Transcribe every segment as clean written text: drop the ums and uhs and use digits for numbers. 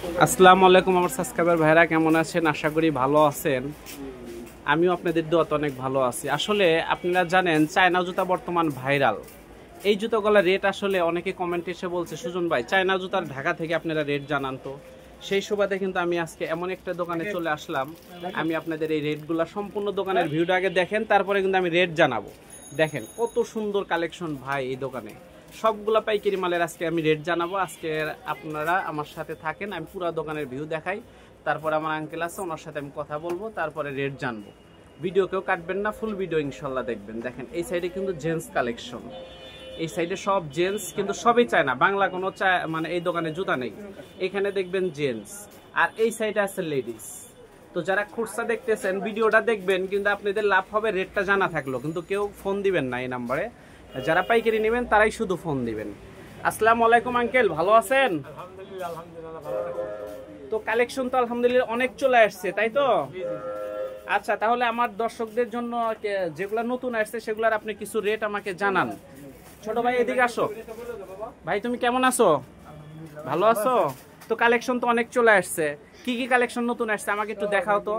আসসালামু আলাইকুম আমার সাবস্ক্রাইবার ভাইরা, কেমন আছেন? আশা করি ভালো আছেন। আমিও আপনাদের দোয়াতে অনেক ভালো আছি। আসলে আপনারা জানেন চায়না জুতা বর্তমান ভাইরাল। এই জুতোগুলোর রেট আসলে অনেকে কমেন্ট এসে বলছে, সুজন ভাই চায়না জুতার ঢাকা থেকে আপনারা রেট জানান তো। সেই সুবাদে কিন্তু আমি আজকে এমন একটা দোকানে চলে আসলাম। আমি আপনাদের এই রেটগুলো সম্পূর্ণ দোকানের ভিউটা আগে দেখেন, তারপরে কিন্তু আমি রেট জানাবো। দেখেন কত সুন্দর কালেকশন ভাই এই দোকানে, সবগুলা পাইকারি মালের আজকে আমি রেট জানাবো। আজকে আপনারা আমার সাথে থাকেন, আমি পুরো দোকানের ভিউ দেখাই, তারপর আমার আঙ্কেল আছে ওনার সাথে আমি কথা বলবো, তারপরে রেট জানবো। ভিডিও কেউ কাটবেন না, ফুল ভিডিও ইনশাল্লাহ দেখবেন। দেখেন এই সাইডে কিন্তু জেন্টস কালেকশন, এই সাইডে সব জেন্টস, কিন্তু সবই চায় না, বাংলা কোনো মানে এই দোকানে জুতা নেই। এখানে দেখবেন জেন্টস, আর এই সাইডে আছে লেডিস। তো যারা খুচরা দেখতেছেন ভিডিওটা দেখবেন, কিন্তু আপনাদের লাভ হবে রেটটা জানা থাকলো, কিন্তু কেউ ফোন দিবেন না এই নাম্বারে। যারা পাইকারি নেবেন তারাই শুধু ফোন দিবেন। আসসালামু আলাইকুম আঙ্কেল, ভালো আছেন? তো কালেকশন তো আলহামদুলিল্লাহ অনেক চলে আসছে, তাই তো? আচ্ছা, তাহলে আমার দর্শকদের জন্য যেগুলো নতুন আসছে সেগুলোর আপনি কিছু রেট আমাকে জানান। ছোট ভাই এদিকে আসো। ভাই তুমি কেমন আছো? ভালো আছো? তো কালেকশন তো অনেক চলে আসছে, কি কি কালেকশন নতুন আসছে আমাকে একটু দেখাও তো।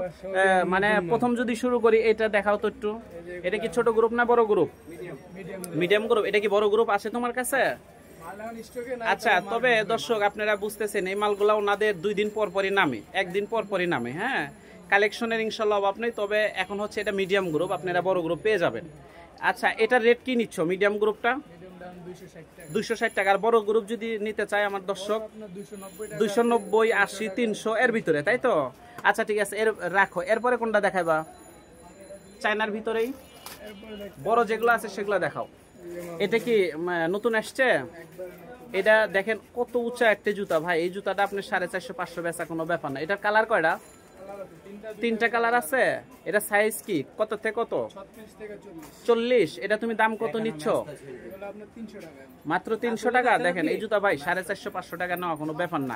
মানে প্রথম যদি শুরু করি, এটা দেখাও তো একটু। এটা কি ছোট গ্রুপ না বড় গ্রুপ? Medium group. এটা কি বড় গ্রুপ আছে তোমার কাছে? আচ্ছা, তবে দর্শক আপনারা বুঝতেছেন এই মালগুলা ওনাদের 2 দিন পর পরই নামে, 1 দিন পর পরই নামে। হ্যাঁ, কালেকশনের ইনশাল্লাহ অভাব নেই। তবে এখন হচ্ছে এটা মিডিয়াম গ্রুপ, আপনারা বড় গ্রুপ পেয়ে যাবেন। আচ্ছা, এটার রেট কি নিচ্ছ মিডিয়াম গ্রুপটা? 260 টাকা। আর বড় গ্রুপ যদি নিতে চাই আমার দর্শক 290, 80, 300 এর ভিতরে, তাই তো? আচ্ছা ঠিক আছে, এর রাখো। এরপরে কোনটা দেখাইবা? চায়নার ভিতরেই বড় যেগুলো আছে সেগুলো দেখাও। এটা কি নতুন আসছে? এটা দেখেন কত উঁচা একটা জুতা ভাই। এই জুতাটা আপনি 450-500 বেচা কোনো ব্যাপার না। এটার কালার কয়টা? 3টা কালার আছে। এটা সাইজ কি কত থেকে কত? 40। এটা তুমি দাম কত নিচ্ছ? মাত্র 300 টাকা। দেখেন এই জুতা ভাই 450-500 টাকা নেওয়া কোনো ব্যাপার না।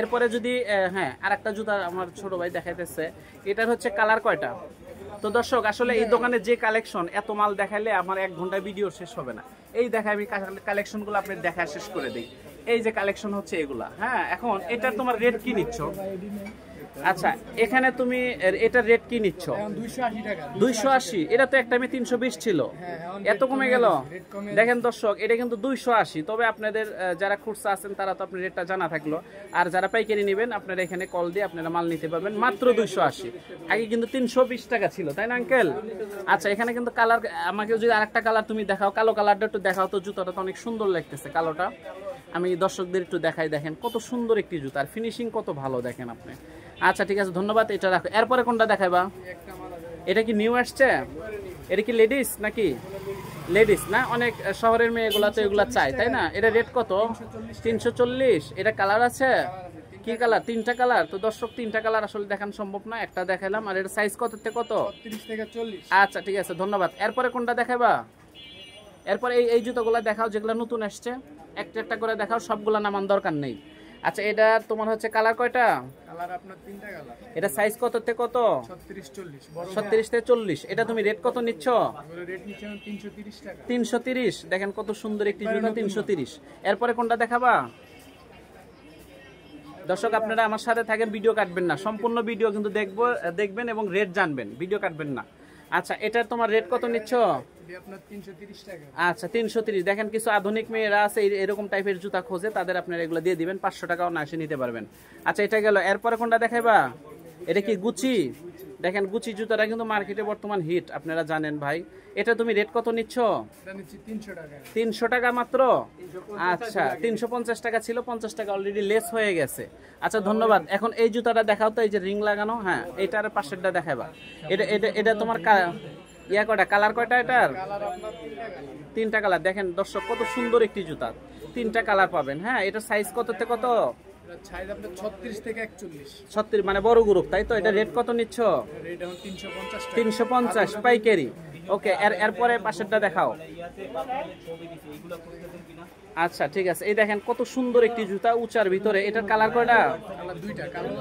এরপরে যদি হ্যাঁ, আর একটা জুতা আমার ছোট ভাই দেখাইতেছে, এটার হচ্ছে কালার কয়টা? তো দর্শক আসলে এই দোকানে যে কালেকশন, এত মাল দেখাইলে আমার 1 ঘন্টায় ভিডিও শেষ হবে না। এই দেখাই আমি কালেকশনগুলো আপনি দেখা শেষ করে দিই। এই যে কালেকশন হচ্ছে এগুলা। হ্যাঁ, এখন এটা তোমার রেট কি নিচ্ছ? আচ্ছা, এখানে তুমি এটার রেট কি নিচ্ছ? 280। এটা তো একটা আমি 320 ছিল, এত কমে গেল। দেখেন দর্শক, এটা কিন্তু 280। তবে আপনাদের যারা খুচরা আছেন তারা তো আপনার রেটটা জানা থাকলো, আর যারা পাইকারি নেবেন আপনারা এখানে কল দিয়ে আপনারা মাল নিতে পারবেন মাত্র 280। আগে কিন্তু 320 টাকা ছিল, তাই না আঙ্কেল? আচ্ছা, এখানে কিন্তু কালার, আমাকে যদি আরেকটা কালার তুমি দেখাও, কালো কালারটা একটু দেখাও তো। জুতাটা তো অনেক সুন্দর লাগতেছে কালোটা, আমি দর্শকদের একটু দেখাই। দেখেন কত সুন্দর একটি জুতা, আর ফিনিশিং কত ভালো দেখেন আপনি। আচ্ছা ঠিক আছে, ধন্যবাদ। এটা রাখো। এরপরে কোনটা দেখাইবা? এটা কি নিউ আসছে? এটা কি লেডিস নাকি? লেডিস না, অনেক শহরের মেয়েগুলা তো এগুলা চায়, তাই না? এটা রেট কত? 340। এটা কালার আছে কি কালার? 3টা কালার। তো দর্শক 3টা কালার আসলে দেখানো সম্ভব না, একটা দেখাইলাম। আর এটা সাইজ কত থেকে কত? 30 থেকে 40। আচ্ছা ঠিক আছে, ধন্যবাদ। এরপরে কোনটা দেখাইবা? এরপরে এই জুতোগুলা দেখাও যেগুলো নতুন আসছে, একটা একটা করে দেখাও, সবগুলা নামান দরকার নেই। আচ্ছা, এটা তোমার হচ্ছে কালার কয়টা? কালার আপনার 3টা কালার। এটা সাইজ কত থেকে কত? 36, 40। 36 থেকে 40। এটা তুমি রেট কত নিচ্ছ? রেট নিচ্ছি 330 টাকা। 330। দেখেন কত সুন্দর একটি জুতা, 330। এরপরে কোনটা দেখাবা? দর্শক আপনারা আমার সাথে থাকেন, ভিডিও কাটবেন না, সম্পূর্ণ ভিডিও কিন্তু দেখবেন এবং রেট জানবেন, ভিডিও কাটবেন না। আচ্ছা, এটা তোমার রেট কত নিচ্ছ? আপনার 330 টাকা। আচ্ছা 330। দেখেন কিছু আধুনিক মেয়েরা আছে এরকম টাইপের জুতা খোঁজে, তাদের আপনারা এগুলো দিয়ে দিবেন, 500 টাকাও না এসে নিতে পারবেন। আচ্ছা, এটা গেল। এরপরে কোনটা দেখাইবা? এটা কি গুচি? দেখেন গুচি জুতাটা কিন্তু মার্কেটে বর্তমান হিট, আপনারা জানেন ভাই। এটা তুমি রেট কত নিচ্ছ? 300 টাকা মাত্র। আচ্ছা, 350 টাকা ছিল, 50 টাকা অলরেডি লেস হয়ে গেছে। আচ্ছা ধন্যবাদ। এখন এই জুতাটা দেখাও তো, এই যে রিং লাগানো। হ্যাঁ, এটার পাশেরটা দেখাবা। এটা তোমার ইয়া কয়টা কালার? কয়টা এটার? 3টা কালার। দেখেন দর্শক কত সুন্দর একটি জুতা, 3টা কালার পাবেন। হ্যাঁ, এটা সাইজ কত থেকে কত? 36 থেকে 41। 36 মানে বড় গ্রুপ, তাই তো? এটা রেট কত নিচ্ছ? 350 পাইকারি। ওকে, এরপরে পাশেরটা দেখাও। আচ্ছা ঠিক আছে, এই দেখেন কত সুন্দর একটি জুতা উঁচার ভিতরে। এটার কালার কয়টা?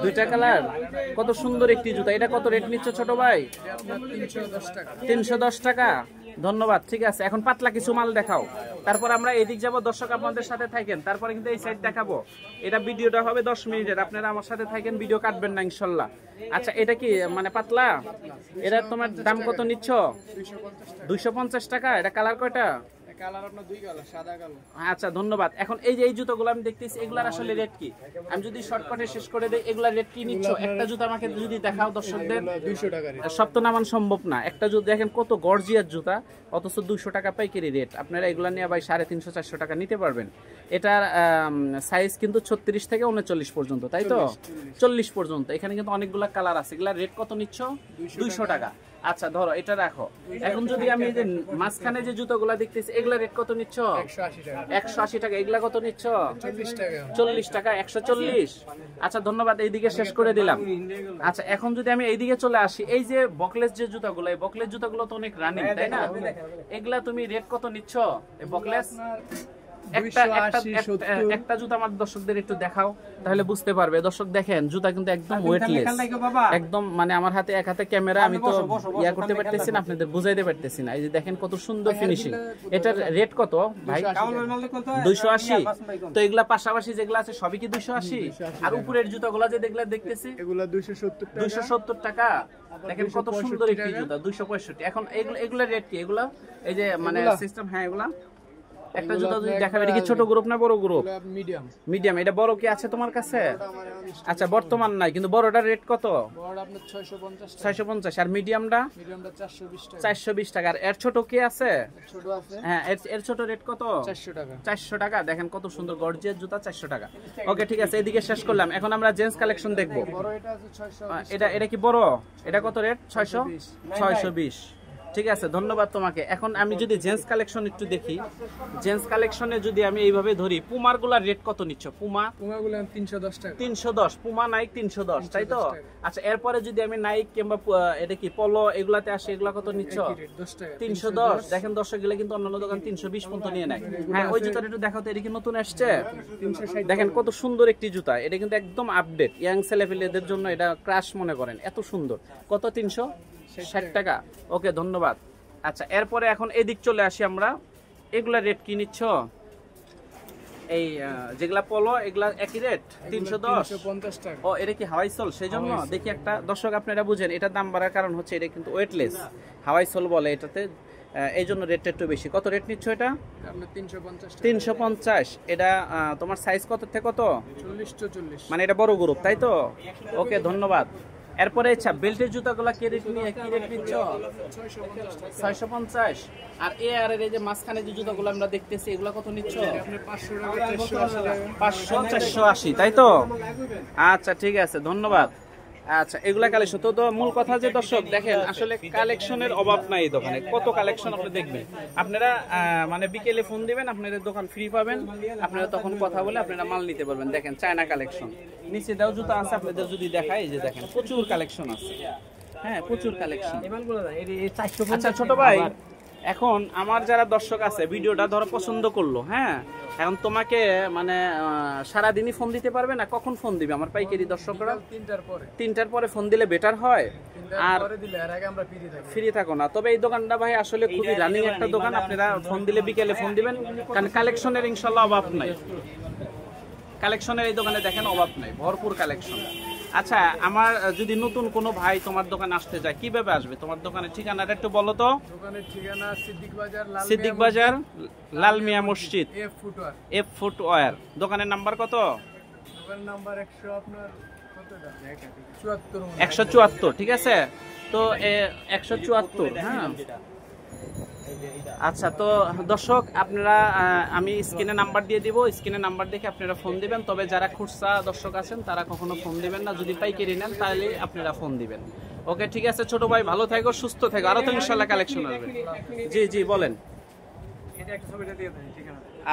2টা কালার। কত সুন্দর একটি জুতা। এটা কত রেট নিচ্ছ ছোট ভাই? 310 টাকা। ধন্যবাদ। ঠিক আছে, এখন পাতলা কিছু মাল দেখাও, তারপর আমরা এদিক যাব। দর্শক আপনাদের সাথে থাকেন, তারপরে কিন্তু এই সাইড দেখাবো। এটা ভিডিওটা হবে 10 মিনিটের, আপনারা আমার সাথে থাকেন, ভিডিও কাটবেন না ইনশাল্লাহ। আচ্ছা, এটা কি মানে পাতলা? এটা তোমার দাম কত নিচ্ছ? 250 টাকা। এটা কালার কয়টা? আচ্ছা ধন্যবাদ। এখন এই যে এই জুতোগুলো আমি দেখতেছি, এগুলার আসলে রেট কি? আমি যদি শর্টকাটে শেষ করে দেই, এগুলার রেট কি নিচ্ছ? একটা জুতো আমাকে যদি দেখাও দর্শকদের। 200 টাকা। সব তো নামান সম্ভব না। একটা জুতো দেখেন কত গর্জিয়াস জুতা, অথচ 200 টাকা পাইকারি রেট। আপনারা এগুলা নিয়ে ভাই 350-400 টাকা নিতে পারবেন। এটার সাইজ কিন্তু 36 থেকে 39 পর্যন্ত, তাই তো? 40 পর্যন্ত। এখানে কিন্তু অনেকগুলা কালার আছে। এগুলার রেট কত নিচ্ছ? 200 টাকা। আচ্ছা ধরো এটা রাখো। এখন যদি আমি এই যে মাঝখানে যে জুতোগুলা দেখতেছি, এগুলা রেট কত নিচ্ছ? 180 টাকা। এগুলা কত নিচ্ছ? 40 টাকা। 140। আচ্ছা ধন্যবাদ, এইদিকে শেষ করে দিলাম। আচ্ছা, এখন যদি আমি এইদিকে চলে আসি, এই যে বকলেস যে জুতাগুলো, এই বকলেস জুতাগুলো তো অনেক রানিং, তাই না? এগুলা তুমি রেট কত নিচ্ছ এই বকলেস? একটা জুতা আমার দর্শকদের একটু দেখাও, তাহলে বুঝতে পারবে। দর্শক দেখেন, জুতা কিন্তু একদম ওয়েটলেস, একদম মানে আমার হাতে এক হাতে ক্যামেরা, আমি তো ইয়া করতে পারতেছি না, আপনাদের বুঝাইতে পারতেছি না। এই যে দেখেন কত সুন্দর ফিনিশিং। এটার রেট কত ভাই? 280। তো এগুলা পাশাপাশি যেগুলা আছে সবই কি 280? আর উপরের জুতাগুলা যে দেখলা দেখতেছি, এগুলা 270 টাকা। দেখেন কত সুন্দর একটি জুতা, 265। এখন এগুলা রেট কি? এগুলা এই যে মানে সিস্টেম, হ্যাঁ এগুলা একটা জুতা যদি দেখাবে, এটা কি ছোট গ্রুপ না বড় গ্রুপ? মিডিয়াম। এটা বড় কি আছে তোমার কাছে? আচ্ছা, বর্তমান নাই, কিন্তু বড়টার রেট কত? 650। আর মিডিয়ামটা 420 টাকা। আর এর ছোট কি আছে? হ্যাঁ, এর ছোট রেট কত? 400 টাকা। দেখেন কত সুন্দর গর্জিয়াস জুতা, 400 টাকা। ওকে ঠিক আছে, এদিকে শেষ করলাম। এখন আমরা জেন্টস কালেকশন দেখবো। এটা কি বড়? এটা কত রেট? 620। ঠিক আছে, ধন্যবাদ তোমাকে। এখন আমি যদি জেন্টস কালেকশন একটু দেখি, জেন্টস কালেকশনে যদি আমি এইভাবে ধরি, পুমার গুলার রেট কত নিচ্ছ? পুমাগুলো 310 টাকা। 310। পুমা নাইক 310, তাই তো? আচ্ছা, এরপরে যদি আমি নাইক কিংবা এটা কি পলো এগুলাতে আসে, এগুলা কত নিচ্ছ? 310। দেখেন দর্শক, গেলে কিন্তু অন্যান্য দোকান 320 পর্যন্ত নিয়ে নেয়। হ্যাঁ, ওই জুতাটা একটু দেখাও তো, এটা কি নতুন আসছে? 360। দেখেন কত সুন্দর একটি জুতা, এটা কিন্তু একদম আপডেট, ইয়াং ছেলেপেলেদের জন্য এটা ক্রাশ মনে করেন, এত সুন্দর। কত? 360 টাকা। ওকে ধন্যবাদ। আচ্ছা, এরপরে এখন এদিক চলে আসি আমরা। এগুলা রেট কি নিচ্ছ? এই যেগুলা পলো, এগুলা একই রেট 350 টাকা। ও, এটা কি হাওয়াই সোল? সেই জন্য দেখি একটা দর্শক, আপনারা বুঝেন এটার দাম বাড়ার কারণ হচ্ছে এটা কিন্তু ওয়েটলেস, হাওয়াই সোল বলে এটাতে, এই জন্য রেটটা একটু বেশি। কত রেট নিচ্ছ এটা? 350। এটা তোমার সাইজ কত থেকে কত? 40-44, মানে এটা বড় গ্রুপ, তাই তো? ওকে ধন্যবাদ। এরপরে আচ্ছা, বেল্টের জুতাগুলা কি রেট নিচ্ছ? 650। আর এই যে মাঝখানে যে জুতাগুলো আমরা দেখতেছি, এগুলা কত নিচ্ছ? 500-480, তাই তো? আচ্ছা ঠিক আছে, ধন্যবাদ। আচ্ছা, এগুলা কালেকশন তো মূল কথা যে দর্শক দেখেন, আসলে কালেকশনের অভাব নাই এই দোকানে, কত কালেকশন আপনি দেখবেন। আপনারা মানে বিকেলে ফোন দিবেন, আপনাদের দোকান ফ্রি পাবেন, আপনারা তখন কথা বলে আপনারা মাল নিতে পারবেন। দেখেন চায়না কালেকশন, নিচে দাও জুতা আছে, আপনাদের যদি দেখাই, এই যে দেখেন প্রচুর কালেকশন আছে। হ্যাঁ, প্রচুর কালেকশন। আচ্ছা ছোট ভাই, এখন আমার যারা দর্শক আছে, ভিডিওটা ধরো পছন্দ করলো, হ্যাঁ, এখন তোমাকে মানে সারাদিনই ফোন দিতে পারবে না? কখন ফোন দিবে আমার পাইকারি দর্শকরা? 3টার পরে ফোন দিলে বেটার হয়। আর ফ্রি থাকো না। তবে এই দোকানটা ভাই আসলে খুবই রানিং একটা দোকান, আপনারা ফোন দিলে বিকেলে ফোন দিবেন, কারণ কালেকশনের ইনশাল্লাহ অভাব নাই। কালেকশনের এই দোকানে দেখেন অভাব নাই, ভরপুর কালেকশন। আচ্ছা, আমার যদি নতুন কোনো ভাই তোমার দোকানে আসতে যায়, কিভাবে আসবে? তোমার দোকানের ঠিকানাটা একটু বলো তো। দোকানের ঠিকানা সিদ্দিক বাজার, লাল মিয়া মসজিদ, এফ ফুটওয়্যার। দোকানের নাম্বার কত? দোকানের নাম্বার 174। ঠিক আছে, তো 174। হ্যাঁ, আচ্ছা, তো দর্শক আপনারা, আমি স্ক্রিনে নাম্বার দিয়ে দিব, স্ক্রিনে নাম্বার দেখে আপনারা ফোন দিবেন। তবে যারা খুচরা দর্শক আছেন তারা কখনো ফোন দিবেন না, যদি পাইকারি নেন তাহলে আপনারা ফোন দিবেন। ওকে ঠিক আছে ছোট ভাই, ভালো থাকো, সুস্থ থাকো, আরো তো ইনশাআল্লাহ কালেকশন আসবে। জি বলেন।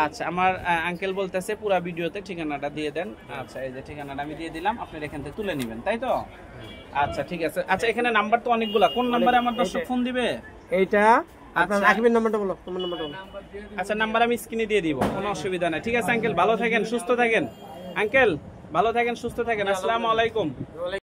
আচ্ছা, আমার আঙ্কেল বলতেছে পুরো ভিডিওতে ঠিকানাটা দিয়ে দেন। আচ্ছা, এই যে ঠিকানাটা আমি দিয়ে দিলাম, আপনারা এখান থেকে তুলে নেবেন, তাই তো? আচ্ছা ঠিক আছে। আচ্ছা, এখানে নাম্বার তো অনেকগুলা, কোন নাম্বারে আমার দর্শক ফোন দিবে? এইটা আপনার রাকিবের নাম্বারটা বলো, তোমার নাম্বারটা বলো। আচ্ছা, নাম্বার আমি স্ক্রিনে দিয়ে দিব, কোনো অসুবিধা নাই। ঠিক আছে আঙ্কেল, ভালো থাকেন, সুস্থ থাকেন। আঙ্কেল ভালো থাকেন, সুস্থ থাকেন। আসসালামু আলাইকুম।